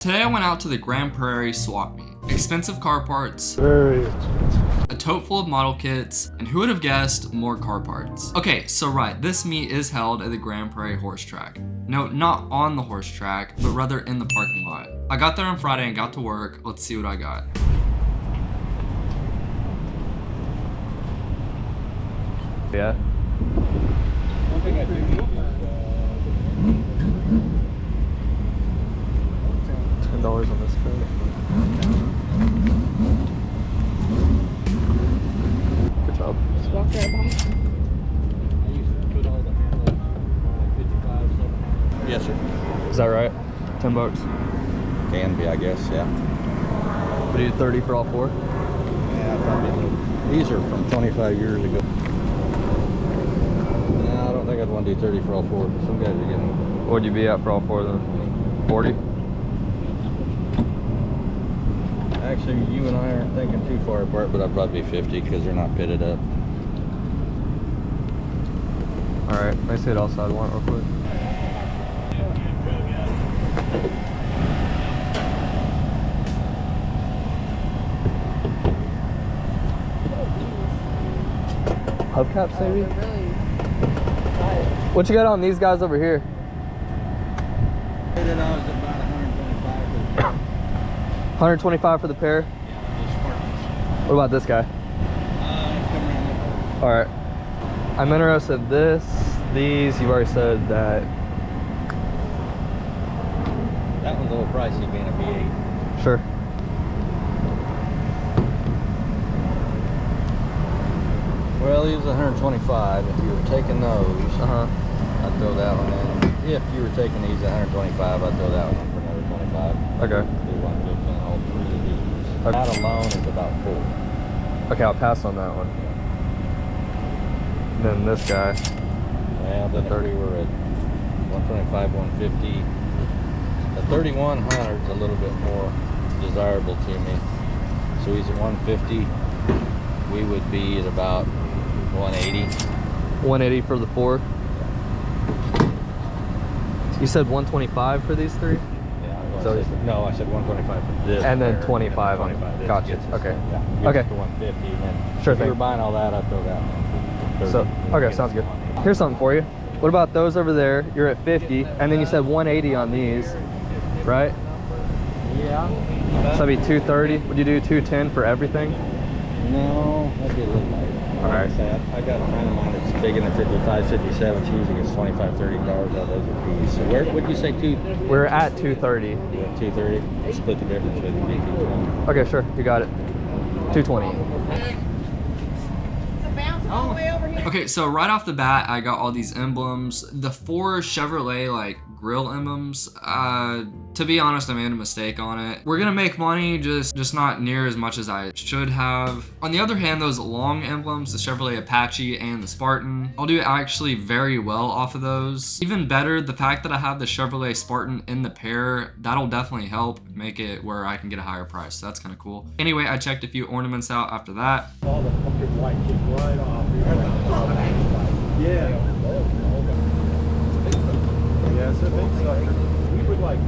Today I went out to the Grand Prairie swap meet. Expensive car parts, Very expensive. a tote full of model kits, and who would have guessed, more car parts. Okay, so right, this meet is held at the Grand Prairie horse track. No, not on the horse track, but rather in the parking lot. I got there on Friday and got to work. Let's see what I got. Yeah. One thing I do need is $10 on this code. Good job. Just walk right by. I used to put all the handles like 55, 700. Yes, sir. Is that right? $10. Can be, I guess, yeah. We do 30 for all four. Yeah, probably a little. These are from 25 years ago. No, I don't think I'd want to do 30 for all four. Some guys are getting. What would you be at for all four then? 40? Actually, you and I aren't thinking too far apart, but I'd probably be 50 because they're not pitted up. All right, let me see what else I'd want real quick. Hubcaps maybe? What you got on these guys over here? Pitted on is about 125. 125 for the pair. Yeah, those Spartans. What about this guy? Come around there. All right. I'm interested in this, these, you've already said that. That one's a little pricey being a V8. Sure. Well, these 125. If you were taking those, I'd throw that one in. If you were taking these 125, I'd throw that one in for another 25. Okay. Do 150 on all three of these. Okay. That alone is about 4. Okay, I'll pass on that one. And then this guy. Well, then if we were at 125, 150. The 3100 is a little bit more desirable to me. So he's at 150. We would be at about 180. 180 for the four. You said 125 for these three? Yeah. So no, I said 125 for this. and then pair, 25 on 25. This gotcha. gets us, Okay. Yeah, Okay. gets to 150. And then Sure if thing. you were buying all that, I'd throw that one. So, okay, sounds good. Here's something for you. What about those over there? You're at 50, and then you said 180 on these, right? Yeah. So that'd be 230. Would you do 210 for everything? No, that'd be a little light. All right. I got a friend of mine that's big in the 55, 57. She usually gets 25, 30 cars out of those a piece. So where would you say We're at 230. Yeah, 230. Split the difference with the DP. Okay, sure. You got it. 220. Okay, so right off the bat, I got all these emblems. The 4 Chevrolet like grill emblems. To be honest, I made a mistake on it. We're gonna make money, just not near as much as I should have. On the other hand, those long emblems, the Chevrolet Apache and the Spartan, I'll do actually very well off of those. Even better, the fact that I have the Chevrolet Spartan in the pair, that'll definitely help make it where I can get a higher price. So that's kind of cool. Anyway, I checked a few ornaments out after that. all the fucking white just right off. Yeah. Yeah, it's a big sucker. We would like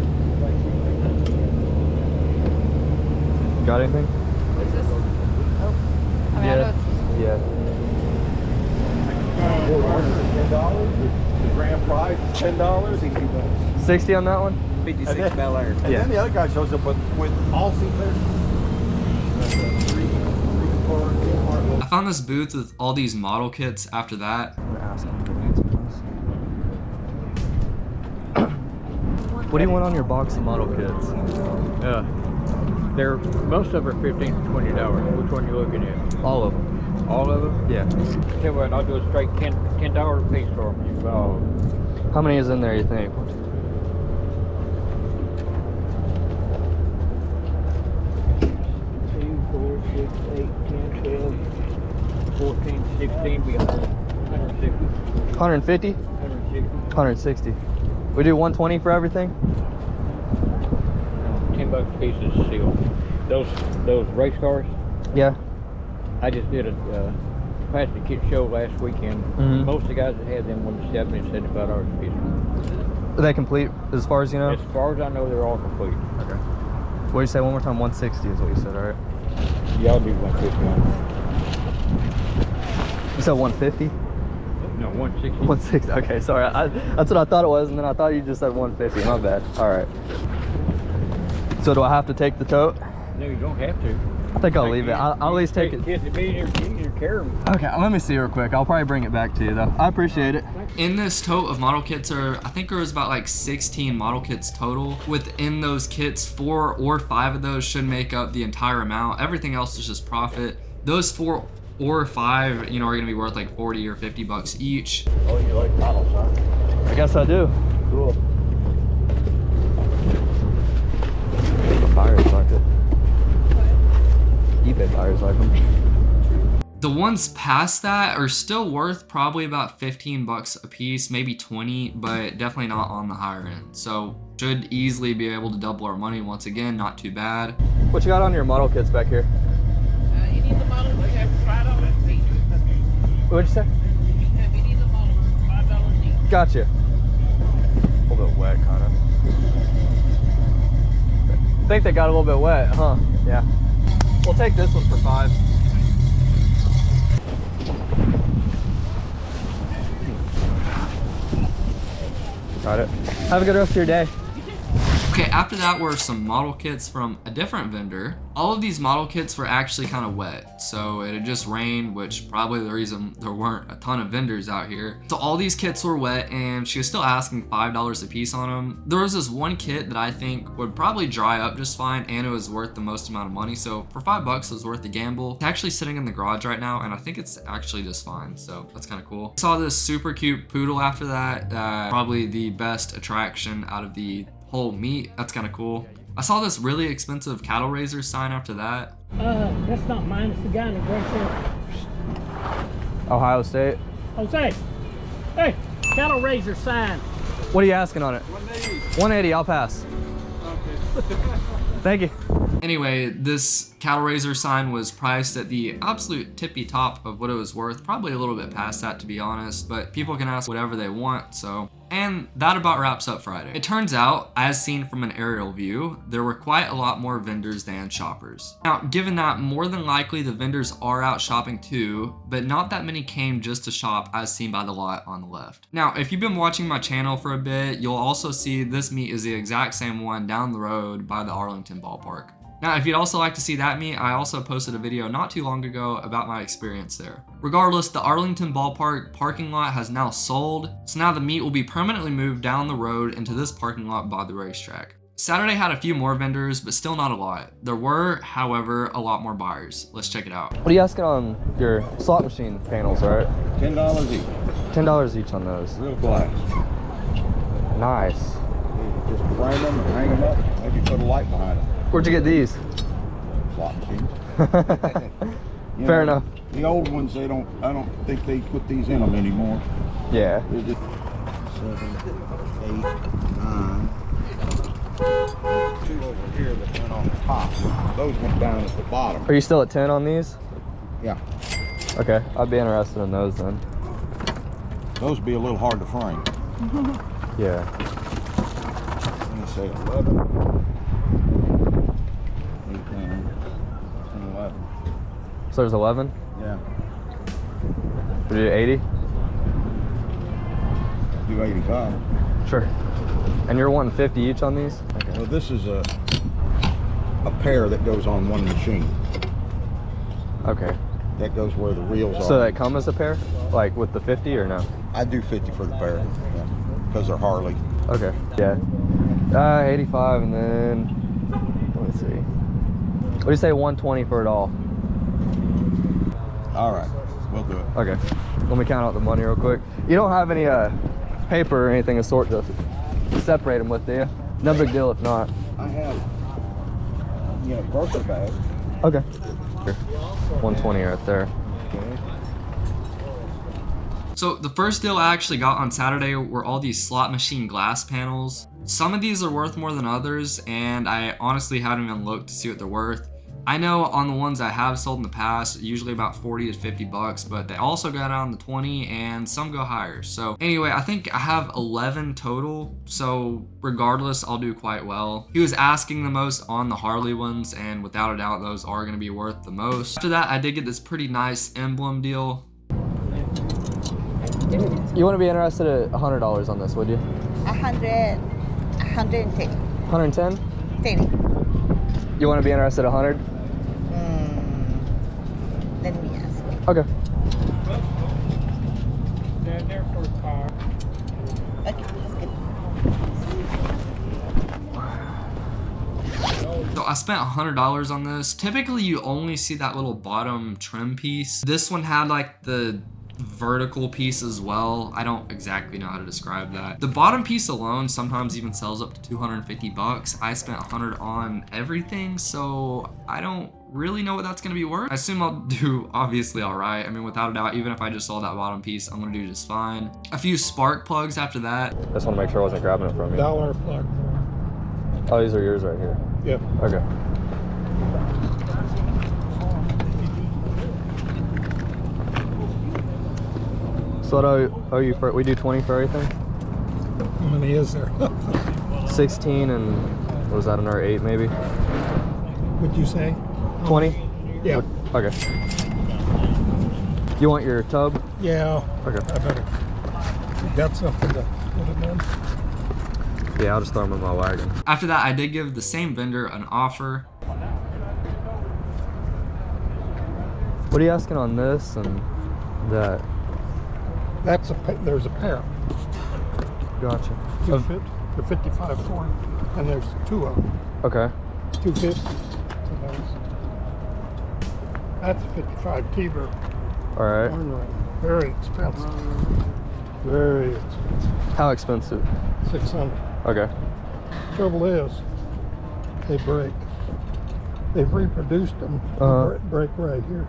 Got anything? Is this? Oh. I mean, I know it's Yeah. $10. The grand prize is $10. 60 on that one? 56 Bel Air. And then the other guy shows up with all seaters. I found this booth with all these model kits after that. I'm gonna ask him to answer this. What do you want on your box of model kits? They're most of them are $15 to $20. Which one you looking at? All of them. All of them? Yeah. Tell you what, I'll do a straight $10 a piece for them. How many is in there, you think? 2, 4, 6, 8, 10, 12, 14, 16. We got 160. 150? 160. 160. We do 120 for everything? $10 a piece is steel. Those race cars. Yeah. I just did a plastic kit show last weekend. Most of the guys that had them wanted $70 and $75 a piece. Are they complete as far as you know? As far as I know, they're all complete. Okay. What did you say one more time? 160 is what you said, right? Yeah, I'll do 150 on You said 150? it. No, 160. 160. Okay, sorry. That's what I thought it was, and then I thought you just said 150. My bad. All right. So do I have to take the tote? No, you don't have to. I think I'll leave it. I'll at least take it. It'd be easier to carry them. Okay, let me see real quick. I'll probably bring it back to you though. I appreciate it. In this tote of model kits I think there was about like 16 model kits total. Within those kits, 4 or 5 of those should make up the entire amount. Everything else is just profit. Those 4 or 5, you know, are gonna be worth like 40 or 50 bucks each. Oh, you like models, huh? I guess I do. Cool. The buyers like it. eBay buyers like them. The ones past that are still worth probably about 15 bucks a piece, maybe 20, but definitely not on the higher end. So should easily be able to double our money once again, not too bad. What you got on your model kits back here? Any of the models we have $5 each. What'd you say? You can have any of the models for $5 each. Gotcha. A little bit wet, kind of. I think they got a little bit wet, huh? Yeah. We'll take this one for 5. Got it. Have a good rest of your day. Okay, after that were some model kits from a different vendor. All of these model kits were actually kind of wet, so it had just rained, which probably the reason there weren't a ton of vendors out here. So all these kits were wet, and she was still asking $5 a piece on them. There was this one kit that I think would probably dry up just fine, and it was worth the most amount of money. So for $5, it was worth the gamble. It's actually sitting in the garage right now, and I think it's actually just fine. So that's kind of cool. Saw this super cute poodle after that. Probably the best attraction out of the whole meet. That's kind of cool. I saw this really expensive cattle raiser sign after that. That's not mine. It's the guy in the gray shirt. Ohio State. Jose, hey, cattle raiser sign. What are you asking on it? 180. 180, I'll pass. Okay. Thank you. Anyway, this cattle raiser sign was priced at the absolute tippy top of what it was worth. Probably a little bit past that, to be honest, but people can ask whatever they want, so. And that about wraps up Friday. It turns out, as seen from an aerial view, there were quite a lot more vendors than shoppers. Now, given that, more than likely the vendors are out shopping too, but not that many came just to shop as seen by the lot on the left. Now, if you've been watching my channel for a bit, you'll also see this meet is the exact same one down the road by the Arlington ballpark. Now, if you'd also like to see that meet, I also posted a video not too long ago about my experience there. Regardless, the Arlington ballpark parking lot has now sold, so now the meet will be permanently moved down the road into this parking lot by the racetrack. Saturday had a few more vendors, but still not a lot. There were, however, a lot more buyers. Let's check it out. What are you asking on your slot machine panels, right? $10 each. $10 each on those. Real glass. Nice. You just frame them and hang them up. Maybe put a light behind them. Where'd you get these? Slot machines. Fair enough. The old ones, I don't think they put these in them anymore. Yeah. They're just 7, 8, 9. 2 over here that went on the top. Those went down at the bottom. Are you still at 10 on these? Yeah. Okay, I'd be interested in those then. Those would be a little hard to frame. Yeah. Let me say 11. 8, 9, 10, 11. So there's 11? Yeah. We do 80? Do 85. Sure. And you're wanting 50 each on these? Okay. Well, this is a pair that goes on one machine. Okay. That goes where the reels are. So they come as a pair? Like with the 50 or no? I do 50 for the pair, yeah, because they're Harley. Okay. Yeah. 85 and then, let me see. What do you say 120 for it all? All right, we'll do it. Okay. Let me count out the money real quick. You don't have any paper or anything of sort to separate them with, do you? No big deal if not. I have, broker bag. Okay. 120 right there. Okay. So the first deal I actually got on Saturday were all these slot machine glass panels. Some of these are worth more than others, and I honestly haven't even looked to see what they're worth. I know on the ones I have sold in the past, usually about 40 to 50 bucks, but they also go down to 20 and some go higher. So anyway, I think I have 11 total. So regardless, I'll do quite well. He was asking the most on the Harley ones, and without a doubt, those are gonna be worth the most. After that, I did get this pretty nice emblem deal. You wouldn't be interested at $100 on this, would you? 100, 110. 110? 10. You want to be interested at 100? Let me ask. Okay. Down there for a car. Okay, let's get So I spent $100 on this. Typically you only see that little bottom trim piece. This one had like the vertical piece as well. I don't exactly know how to describe that. The bottom piece alone sometimes even sells up to 250 bucks. I spent 100 on everything, so I don't really know what that's gonna be worth. I assume I'll do obviously all right. I mean, without a doubt, even if I just saw that bottom piece, I'm gonna do just fine. A few spark plugs after that. I just want to make sure I wasn't grabbing it from you. $1 plug. Oh, these are yours right here. Yep. Okay. So what owe you for, we do 20 for everything? How many is there? 16 and, what was that, another 8 maybe? What'd you say? 20? Yeah. Okay. You want your tub? Yeah. Okay. I better. You got something to put them in? Yeah, I'll just throw them in my wagon. After that, I did give the same vendor an offer. What are you asking on this and that? That's there's a pair. Gotcha. 250, the 55 Ford, and there's two of them. Okay. 250. So that's a 55 T-Bird. All right. Very expensive. Very expensive. How expensive? 600. Okay. Trouble is, they break. They've reproduced them. Break right here.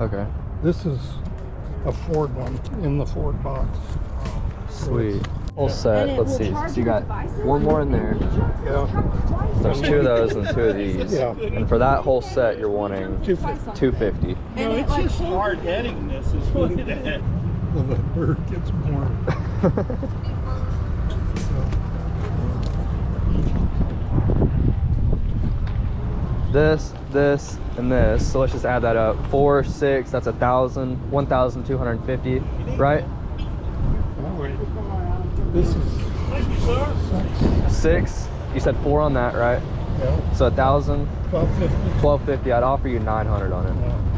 Okay. This is a Ford one in the Ford box. Sweet. Whole set. Let's see. So you got one more in there. Yeah. There's 2 of those and 2 of these. Yeah. And for that whole set, you're wanting 250. No, it's just hard heading this is what it is. When the bird gets born. This, and this. So let's just add that up. 4, 6. That's 1,000. 1,250. Right? This is 6. You said 4 on that, right? yeah, So 1,000. 1250. 1,250. I'd offer you 900 on it.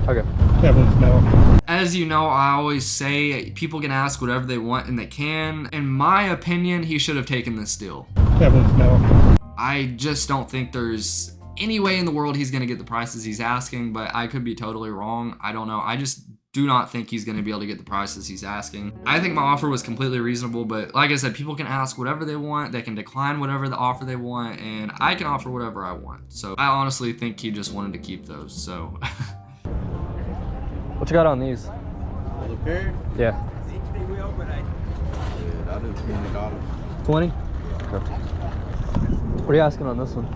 Okay. Heavens no. As you know, I always say people can ask whatever they want and they can. In my opinion, he should have taken this deal. Heavens no. I just don't think there's any way in the world he's gonna get the prices he's asking, but I could be totally wrong. I don't know. I just do not think he's gonna be able to get the prices he's asking. I think my offer was completely reasonable, but like I said, people can ask whatever they want. They can decline whatever the offer they want, and I can offer whatever I want. So I honestly think he just wanted to keep those, so. What you got on these? The pair? Yeah. I'll do $20. 20? Okay. What are you asking on this one?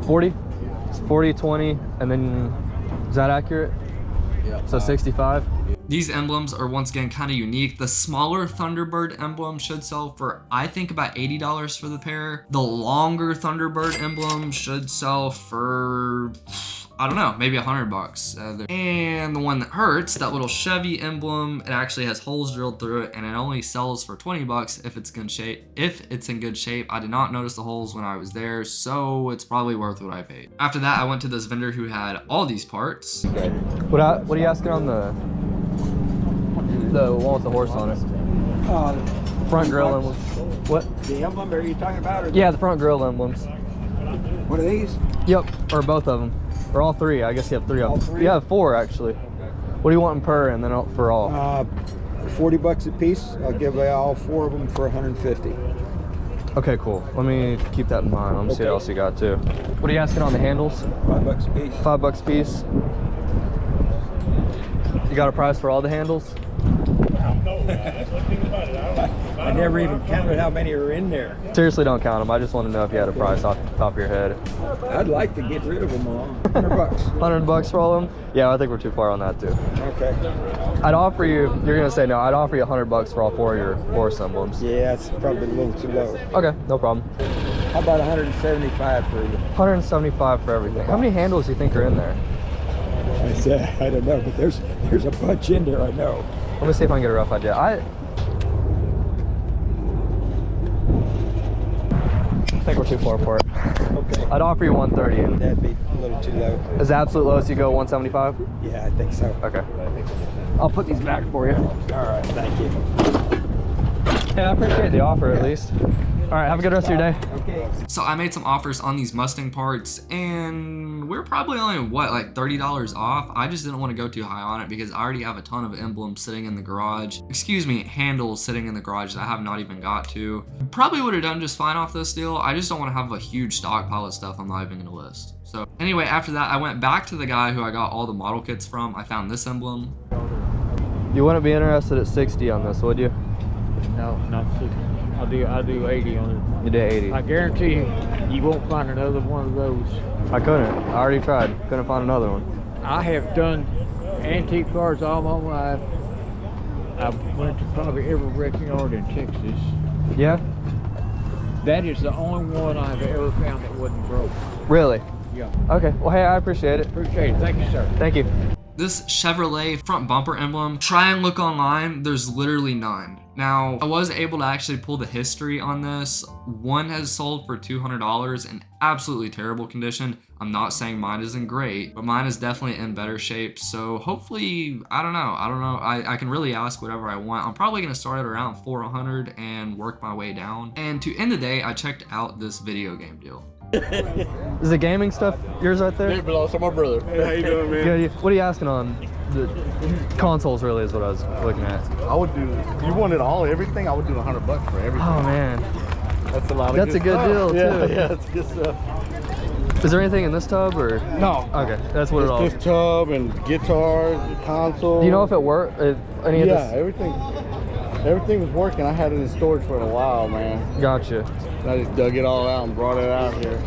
40? It's 40, 20, and then, is that accurate? Yeah. So 65? These emblems are once again kind of unique. The smaller Thunderbird emblem should sell for, I think, about $80 for the pair. The longer Thunderbird emblem should sell for, I don't know, maybe $100. And the one that hurts, that little Chevy emblem, it actually has holes drilled through it, and it only sells for $20 if it's good shape. If it's in good shape, I did not notice the holes when I was there, so it's probably worth what I paid. After that, I went to this vendor who had all these parts. Okay. What are you asking on the one with the horse on it? Front grill emblem. What? The emblem are you talking about? Or Yeah, the front grill emblems. What are these? Yep, or both of them. Or all 3. I guess you have 3 of them. All 3? You have 4 actually. What do you want per and then for all? $40 a piece. I'll give you all 4 of them for 150. Okay, cool. Let me keep that in mind. Let me see what else you got too. What are you asking on the handles? $5 a piece. $5 a piece. You got a price for all the handles? No, that's the thing about it. I I never even counted how many are in there. Seriously, don't count them. I just want to know if you had a price off the top of your head. I'd like to get rid of them all. $100. $100 for all of them? Yeah, I think we're too far on that too. Okay. I'd offer you, you're gonna say no, I'd offer you $100 for all 4 of your horse emblems. Yeah, it's probably a little too low. Okay, no problem. How about 175 for you? 175 for everything. How many handles do you think are in there? I don't know, but there's a bunch in there, I know. Let me see if I can get a rough idea. I think we're too far for it. Okay. I'd offer you 130. That'd be a little too low. Is the absolute lowest you go 175? Yeah, I think so. Okay. I'll put these back for you. All right, thank you. Yeah, I appreciate the offer at least. All right, have a good rest of your day. Okay. So I made some offers on these Mustang parts and we're probably only, what, like $30 off? I just didn't want to go too high on it because I already have a ton of emblems sitting in the garage. Excuse me, handles sitting in the garage that I have not even got to. Probably would have done just fine off this deal. I just don't want to have a huge stockpile of stuff I'm not even going to list. So anyway, after that, I went back to the guy who I got all the model kits from. I found this emblem. You wouldn't be interested at 60 on this, would you? No, not 60. I'll do 80 on it. You did 80. I guarantee you, you won't find another one of those. I couldn't. I already tried. Couldn't find another one. I have done antique cars all my life. I went to probably every wrecking yard in Texas. Yeah? That is the only one I've ever found that wasn't broke. Really? Yeah. Okay. Well, hey, I appreciate it. Appreciate it. Thank you, sir. Thank you. This Chevrolet front bumper emblem, try and look online, there's literally none. Now, I was able to actually pull the history on this. One has sold for $200 in absolutely terrible condition. I'm not saying mine isn't great, but mine is definitely in better shape. So hopefully, I don't know. I can really ask whatever I want. I'm probably gonna start at around 400 and work my way down. And to end the day, I checked out this video game deal. Is the gaming stuff yours right there? It belongs to my brother. Hey, how you doing, man? Yeah, what are you asking on? The consoles really is what I was looking at. I would do, if you wanted everything, I would do $100 for everything. Oh man, That's a lot of that's a good deal too. Yeah, that's good stuff. Is there anything in this tub or? No. Okay, that's what it all. It's this tub and guitars, the console. Do you know if it worked? Any of Yeah, this? everything was working. I had it in storage for a while, man. Gotcha. And I just dug it all out and brought it out here.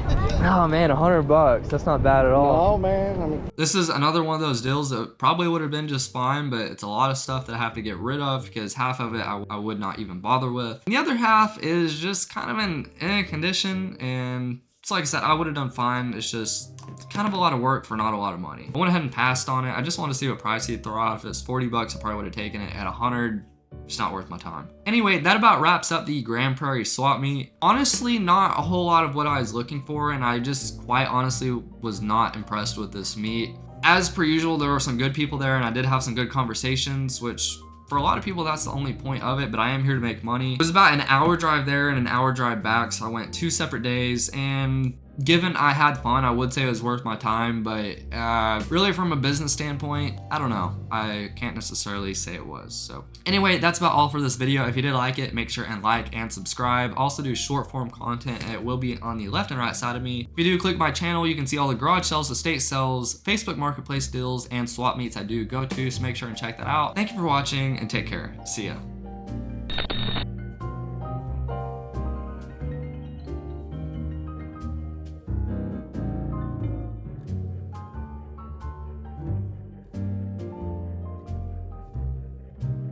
Oh man, $100. That's not bad at all. Oh man, I mean, This is another one of those deals that probably would have been just fine, but it's a lot of stuff that I have to get rid of because half of it I would not even bother with. And the other half is just kind of in a condition, and it's like I said, I would have done fine. It's just kind of a lot of work for not a lot of money. I went ahead and passed on it. I just wanted to see what price he'd throw out. If it's $40, I probably would have taken it. At 100, it's not worth my time. Anyway, that about wraps up the Grand Prairie swap meet. Honestly, not a whole lot of what I was looking for, and I just quite honestly was not impressed with this meet. As per usual, there were some good people there, and I did have some good conversations, which for a lot of people, that's the only point of it, but I am here to make money. It was about an hour drive there and an hour drive back, so I went 2 separate days, and given I had fun, I would say it was worth my time, but really from a business standpoint, I don't know. I can't necessarily say it was. So anyway, that's about all for this video. If you did like it, make sure and like and subscribe. Also do short form content, and it will be on the left and right side of me. If you do click my channel, you can see all the garage sales, estate sales, Facebook marketplace deals, and swap meets I do go to, so make sure and check that out. Thank you for watching and take care. See ya.